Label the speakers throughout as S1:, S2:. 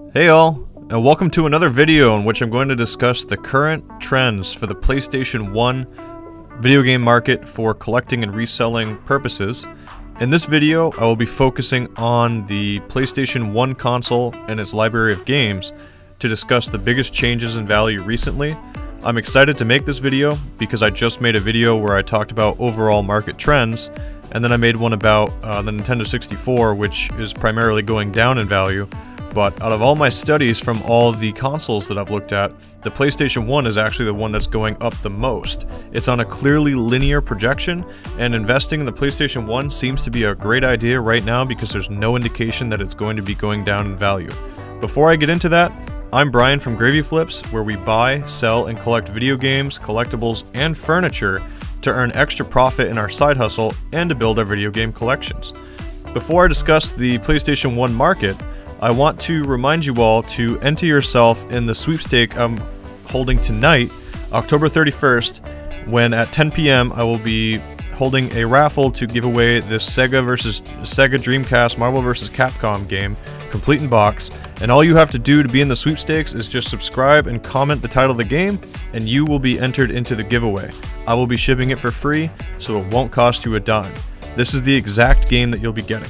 S1: Hey all, and welcome to another video in which I'm going to discuss the current trends for the PlayStation 1 video game market for collecting and reselling purposes. In this video, I will be focusing on the PlayStation 1 console and its library of games to discuss the biggest changes in value recently. I'm excited to make this video because I just made a video where I talked about overall market trends, and then I made one about the Nintendo 64, which is primarily going down in value. But out of all my studies from all the consoles that I've looked at, the PlayStation 1 is actually the one that's going up the most. It's on a clearly linear projection, and investing in the PlayStation 1 seems to be a great idea right now because there's no indication that it's going to be going down in value. Before I get into that, I'm Brian from Gravy Flips, where we buy, sell, and collect video games, collectibles, and furniture to earn extra profit in our side hustle and to build our video game collections. Before I discuss the PlayStation 1 market, I want to remind you all to enter yourself in the sweepstake I'm holding tonight, October 31st, when at 10 p.m. I will be holding a raffle to give away this Sega Dreamcast Marvel vs. Capcom game, complete in box, and all you have to do to be in the sweepstakes is just subscribe and comment the title of the game, and you will be entered into the giveaway. I will be shipping it for free, so it won't cost you a dime. This is the exact game that you'll be getting.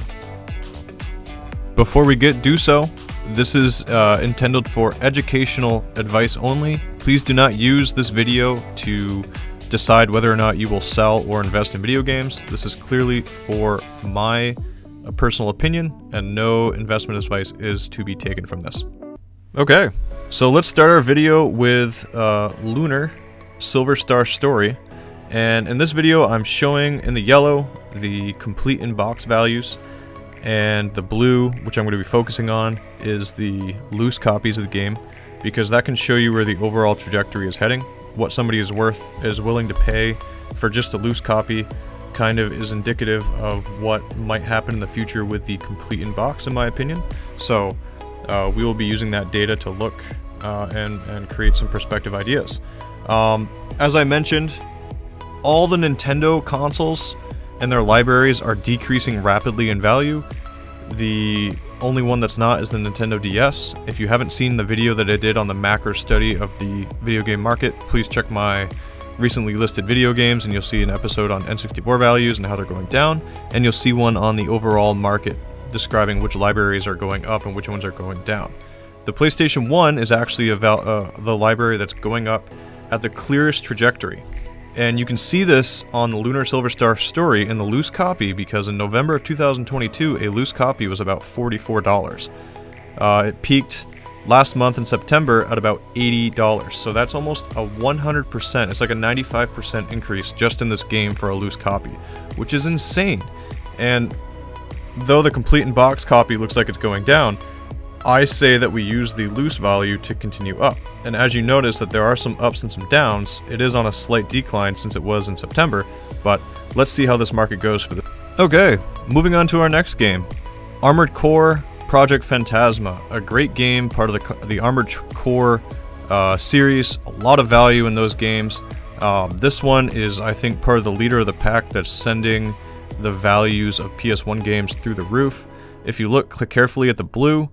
S1: Before we do so, this is intended for educational advice only. Please do not use this video to decide whether or not you will sell or invest in video games. This is clearly for my personal opinion, and no investment advice is to be taken from this. Okay, so let's start our video with Lunar Silver Star Story. And in this video, I'm showing in the yellow the complete in-box values, and the blue, which I'm going to be focusing on, is the loose copies of the game, because that can show you where the overall trajectory is heading. What somebody is willing to pay for just a loose copy kind of is indicative of what might happen in the future with the complete in-box, in my opinion. So we will be using that data to look and create some perspective ideas. As I mentioned, all the Nintendo consoles and their libraries are decreasing rapidly in value. The only one that's not is the Nintendo DS. If you haven't seen the video that I did on the macro study of the video game market, please check my recently listed video games, and you'll see an episode on N64 values and how they're going down, and you'll see one on the overall market describing which libraries are going up and which ones are going down. The PlayStation 1 is actually the library that's going up at the clearest trajectory. And you can see this on the Lunar Silver Star Story in the loose copy, because in November of 2022, a loose copy was about $44. It peaked last month in September at about $80. So that's almost a 100%, it's like a 95% increase just in this game for a loose copy, which is insane. And though the complete in box copy looks like it's going down, I say that we use the loose value to continue up. And as you notice that there are some ups and some downs, it is on a slight decline since it was in September, but let's see how this market goes for this. Okay, moving on to our next game. Armored Core Project Phantasma, a great game, part of the Armored Core series, a lot of value in those games. This one is, I think, part of the leader of the pack that's sending the values of PS1 games through the roof. If you look carefully at the blue,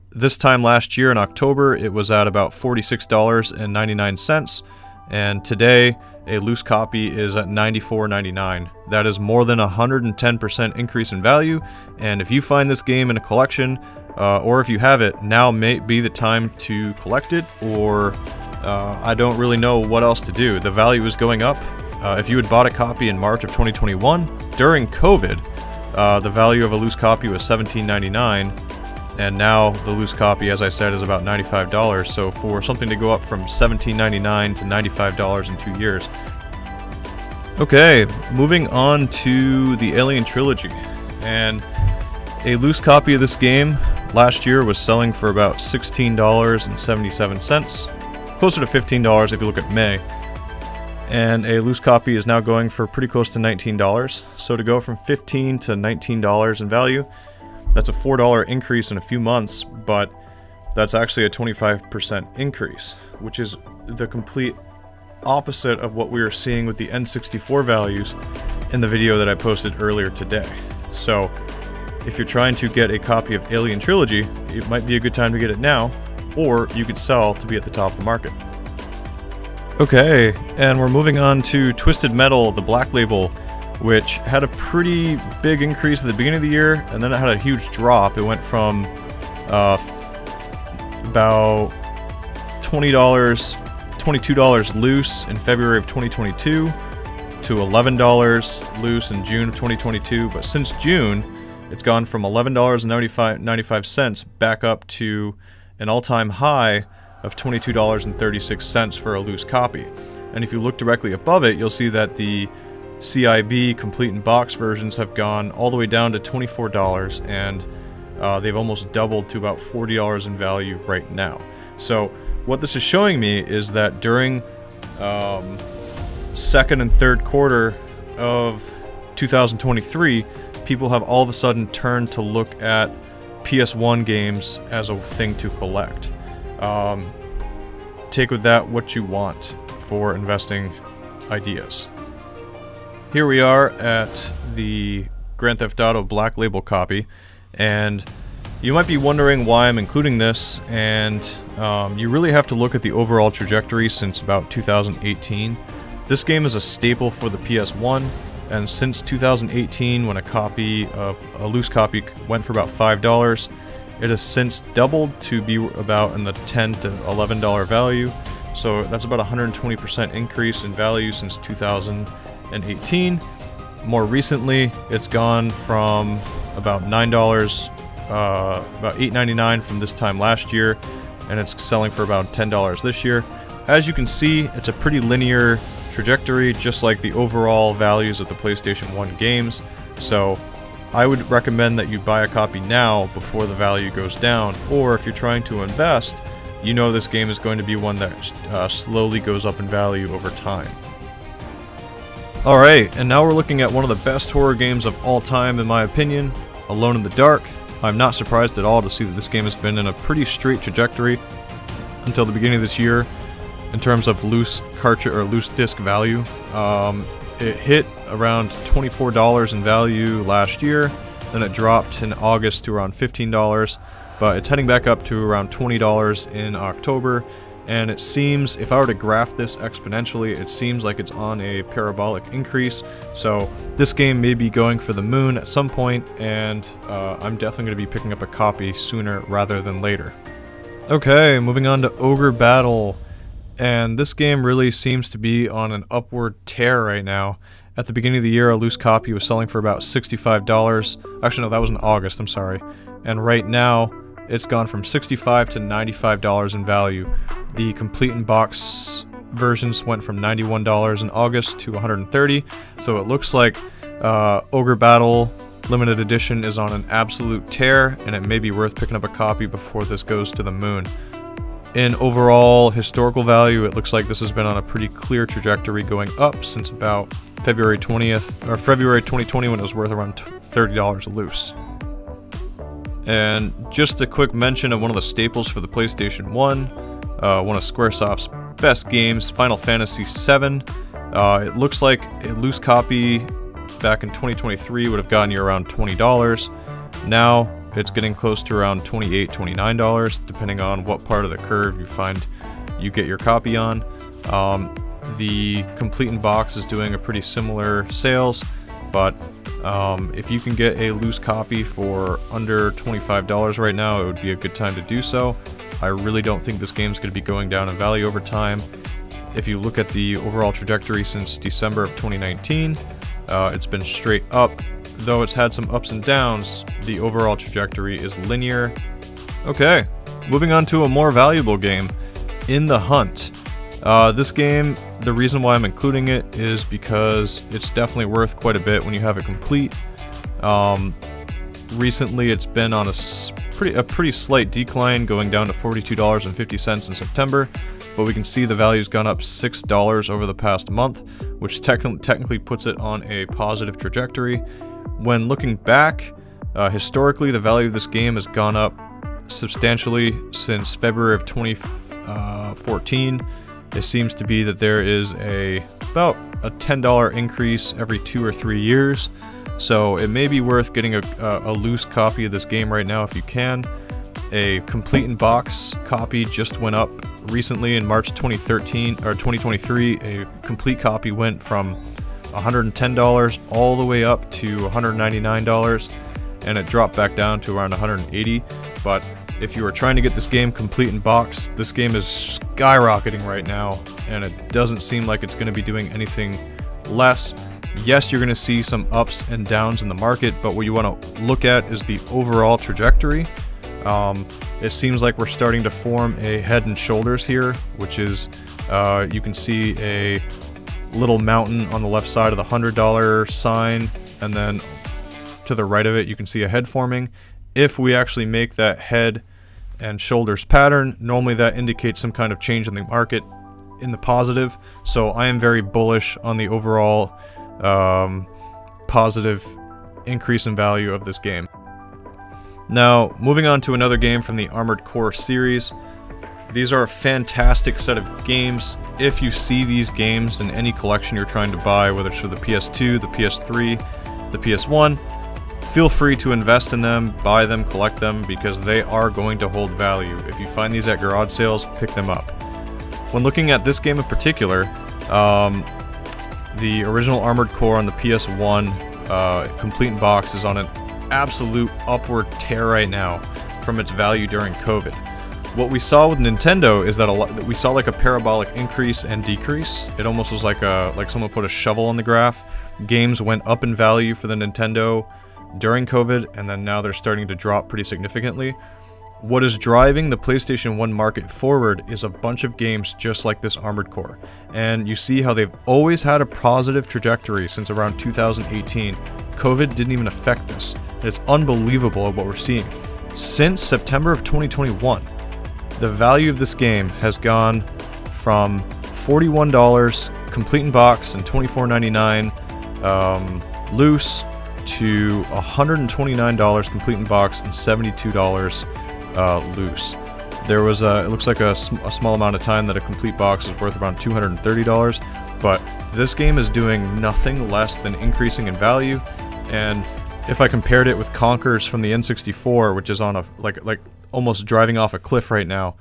S1: this time last year in October, it was at about $46.99, and today a loose copy is at $94.99. That is more than a 110% increase in value, and if you find this game in a collection, or if you have it, now may be the time to collect it, or I don't really know what else to do. The value is going up. If you had bought a copy in March of 2021, during COVID, the value of a loose copy was $17.99, and now the loose copy, as I said, is about $95. So for something to go up from $17.99 to $95 in 2 years. Okay, moving on to the Alien Trilogy. And a loose copy of this game last year was selling for about $16.77, closer to $15 if you look at May. And a loose copy is now going for pretty close to $19. So to go from $15 to $19 in value, that's a $4 increase in a few months, but that's actually a 25% increase, which is the complete opposite of what we were seeing with the N64 values in the video that I posted earlier today. So if you're trying to get a copy of Alien Trilogy, it might be a good time to get it now, or you could sell to be at the top of the market. Okay, and we're moving on to Twisted Metal, the Black Label, which had a pretty big increase at the beginning of the year, and then it had a huge drop. It went from about $22 loose in February of 2022 to $11 loose in June of 2022, but since June, it's gone from $11.95 back up to an all-time high of $22.36 for a loose copy. And if you look directly above it, you'll see that the CIB complete in box versions have gone all the way down to $24, and they've almost doubled to about $40 in value right now. So what this is showing me is that during second and third quarter of 2023, people have all of a sudden turned to look at PS1 games as a thing to collect. Take with that what you want for investing ideas. Here we are at the Grand Theft Auto Black Label copy, and you might be wondering why I'm including this, and you really have to look at the overall trajectory since about 2018. This game is a staple for the PS1, and since 2018, when a loose copy went for about $5, it has since doubled to be about in the $10 to $11 value. So that's about a 120% increase in value since 2018. More recently, it's gone from about $9, about $8.99 from this time last year, and it's selling for about $10 this year. As you can see, it's a pretty linear trajectory, just like the overall values of the PlayStation 1 games. So I would recommend that you buy a copy now before the value goes down, or if you're trying to invest, you know this game is going to be one that slowly goes up in value over time. Alright, and now we're looking at one of the best horror games of all time in my opinion, Alone in the Dark. I'm not surprised at all to see that this game has been in a pretty straight trajectory until the beginning of this year in terms of loose cartridge or loose disc value. It hit around $24 in value last year, then it dropped in August to around $15, but it's heading back up to around $20 in October, and it seems, if I were to graph this exponentially, it seems like it's on a parabolic increase. So this game may be going for the moon at some point, and I'm definitely going to be picking up a copy sooner rather than later. Okay, moving on to Ogre Battle. And this game really seems to be on an upward tear right now. At the beginning of the year, a loose copy was selling for about $65. Actually, no, that was in August, I'm sorry. And right now, it's gone from $65 to $95 in value. The complete in box versions went from $91 in August to $130. So it looks like Ogre Battle Limited Edition is on an absolute tear, and it may be worth picking up a copy before this goes to the moon. In overall historical value, it looks like this has been on a pretty clear trajectory going up since about February 20th, or February 2020, when it was worth around $30 loose. And just a quick mention of one of the staples for the PlayStation 1, one of Squaresoft's best games, Final Fantasy VII. It looks like a loose copy back in 2023 would have gotten you around $20. Now, it's getting close to around $28, $29, depending on what part of the curve you find you get your copy on. The complete in box is doing a pretty similar sales, but if you can get a loose copy for under $25 right now, it would be a good time to do so. I really don't think this game's going to be going down in value over time. If you look at the overall trajectory since December of 2019, it's been straight up. Though it's had some ups and downs, the overall trajectory is linear. Okay, moving on to a more valuable game, In the Hunt. This game, the reason why I'm including it is because it's definitely worth quite a bit when you have it complete. Recently it's been on a pretty slight decline, going down to $42.50 in September, but we can see the value's gone up $6 over the past month, which technically puts it on a positive trajectory. When looking back, historically the value of this game has gone up substantially since February of 2014. It seems to be that there is about a $10 increase every 2 or 3 years. So it may be worth getting a loose copy of this game right now if you can. A complete in box copy just went up recently in March 2013 or 2023. A complete copy went from $110 all the way up to $199, and it dropped back down to around $180. But if you are trying to get this game complete in box, this game is skyrocketing right now, and it doesn't seem like it's going to be doing anything less. Yes, you're going to see some ups and downs in the market, but what you want to look at is the overall trajectory. It seems like we're starting to form a head and shoulders here, which is, you can see a little mountain on the left side of the $100 sign, and then to the right of it you can see a head forming. If we actually make that head and shoulders pattern, normally that indicates some kind of change in the market in the positive. So I am very bullish on the overall positive increase in value of this game. Now, moving on to another game from the Armored Core series. These are a fantastic set of games. If you see these games in any collection you're trying to buy, whether it's for the PS2, the PS3, the PS1, feel free to invest in them, buy them, collect them, because they are going to hold value. If you find these at garage sales, pick them up. When looking at this game in particular, the original Armored Core on the PS1 complete in box is on an absolute upward tear right now from its value during COVID. What we saw with Nintendo is that we saw like a parabolic increase and decrease. It almost was like someone put a shovel on the graph. Games went up in value for the Nintendo during COVID, and then now they're starting to drop pretty significantly. What is driving the PlayStation 1 market forward is a bunch of games just like this Armored Core. And you see how they've always had a positive trajectory since around 2018. COVID didn't even affect this. It's unbelievable what we're seeing. Since September of 2021, the value of this game has gone from $41 complete in box and $24.99 loose to $129 complete in box and $72 loose. There was it looks like a small amount of time that a complete box is worth around $230, but this game is doing nothing less than increasing in value. And if I compared it with Conker's from the N64, which is on a like almost driving off a cliff right now,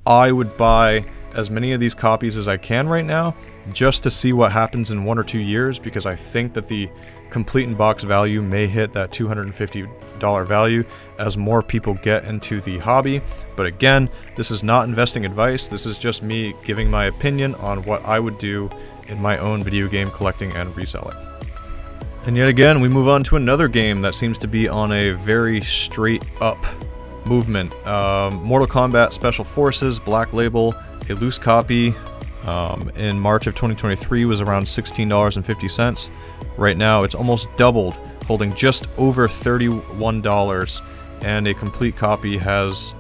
S1: I would buy as many of these copies as I can right now just to see what happens in 1 or 2 years, because I think that the complete in box value may hit that $250 value as more people get into the hobby. But again, this is not investing advice. This is just me giving my opinion on what I would do in my own video game collecting and reselling. And yet again, we move on to another game that seems to be on a very straight up movement. Mortal Kombat Special Forces Black Label, a loose copy in March of 2023 was around $16.50. Right now it's almost doubled, holding just over $31, and a complete copy has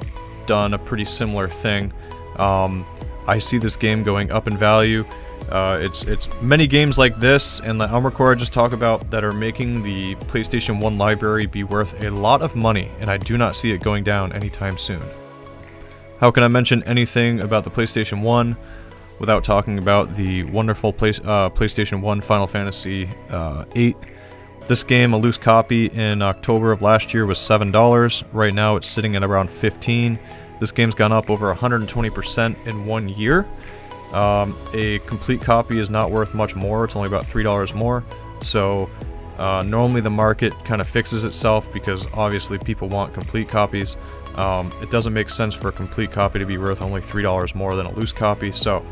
S1: done a pretty similar thing. I see this game going up in value. It's many games like this and the Armored Core I just talked about that are making the PlayStation 1 library be worth a lot of money, and I do not see it going down anytime soon. How can I mention anything about the PlayStation 1 without talking about the wonderful PlayStation 1 Final Fantasy VIII? This game, a loose copy in October of last year, was $7. Right now it's sitting at around $15. This game's gone up over 120% in 1 year. A complete copy is not worth much more. It's only about $3 more. So normally the market kind of fixes itself because obviously people want complete copies. It doesn't make sense for a complete copy to be worth only $3 more than a loose copy. So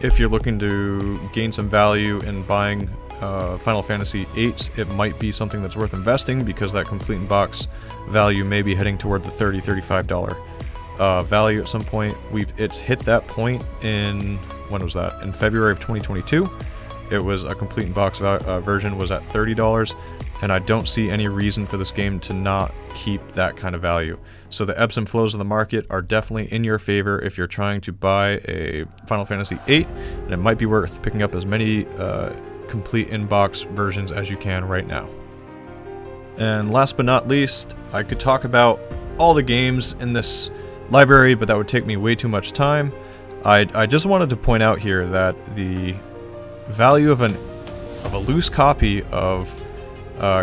S1: if you're looking to gain some value in buying Final Fantasy VIII, it might be something that's worth investing, because that complete in box value may be heading toward the $30, $35 value at some point. It's hit that point in, when was that? In February of 2022. It was a complete in box version was at $30, and I don't see any reason for this game to not keep that kind of value. So the ebbs and flows of the market are definitely in your favor if you're trying to buy a Final Fantasy VIII, and it might be worth picking up as many complete in-box versions as you can right now. And last but not least, I could talk about all the games in this library, but that would take me way too much time. I just wanted to point out here that the value of a loose copy of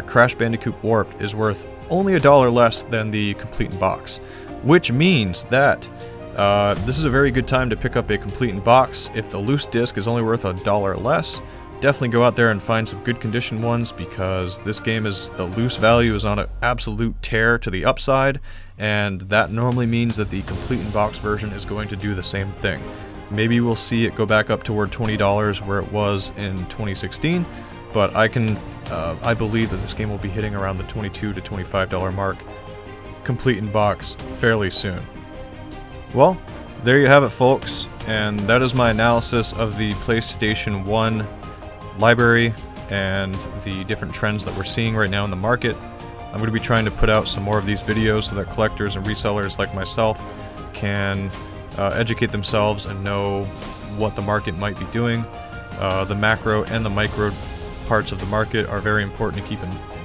S1: Crash Bandicoot Warped is worth only $1 less than the Complete in Box, which means that this is a very good time to pick up a Complete in Box. If the loose disc is only worth $1 less, definitely go out there and find some good condition ones, because this game is, the loose value is on an absolute tear to the upside, and that normally means that the Complete in Box version is going to do the same thing. Maybe we'll see it go back up toward $20 where it was in 2016, but I believe that this game will be hitting around the $22 to $25 mark, Complete in Box, fairly soon. Well, there you have it, folks, and that is my analysis of the PlayStation 1 library and the different trends that we're seeing right now in the market. I'm going to be trying to put out some more of these videos so that collectors and resellers like myself can educate themselves and know what the market might be doing. The macro and the micro parts of the market are very important to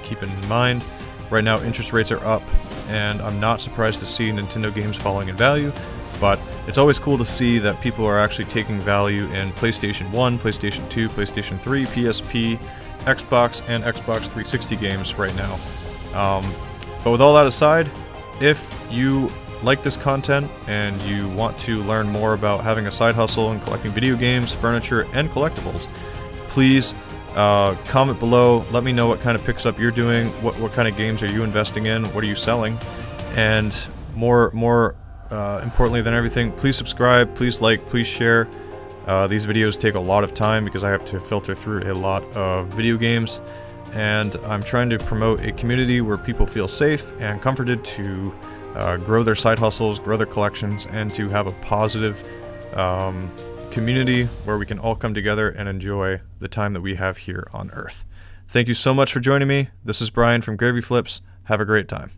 S1: keep in mind. Right now, interest rates are up, and I'm not surprised to see Nintendo games falling in value, but it's always cool to see that people are actually taking value in PlayStation 1, PlayStation 2, PlayStation 3, PSP, Xbox, and Xbox 360 games right now. But with all that aside, if you like this content and you want to learn more about having a side hustle and collecting video games, furniture, and collectibles, please comment below. Let me know what kind of picks up you're doing, what kind of games are you investing in, what are you selling, and more importantly than everything, please subscribe, please like, please share. These videos take a lot of time because I have to filter through a lot of video games, and I'm trying to promote a community where people feel safe and comforted to grow their side hustles, grow their collections, and to have a positive community where we can all come together and enjoy the time that we have here on Earth. Thank you so much for joining me. This is Brian from Gravy Flips. Have a great time.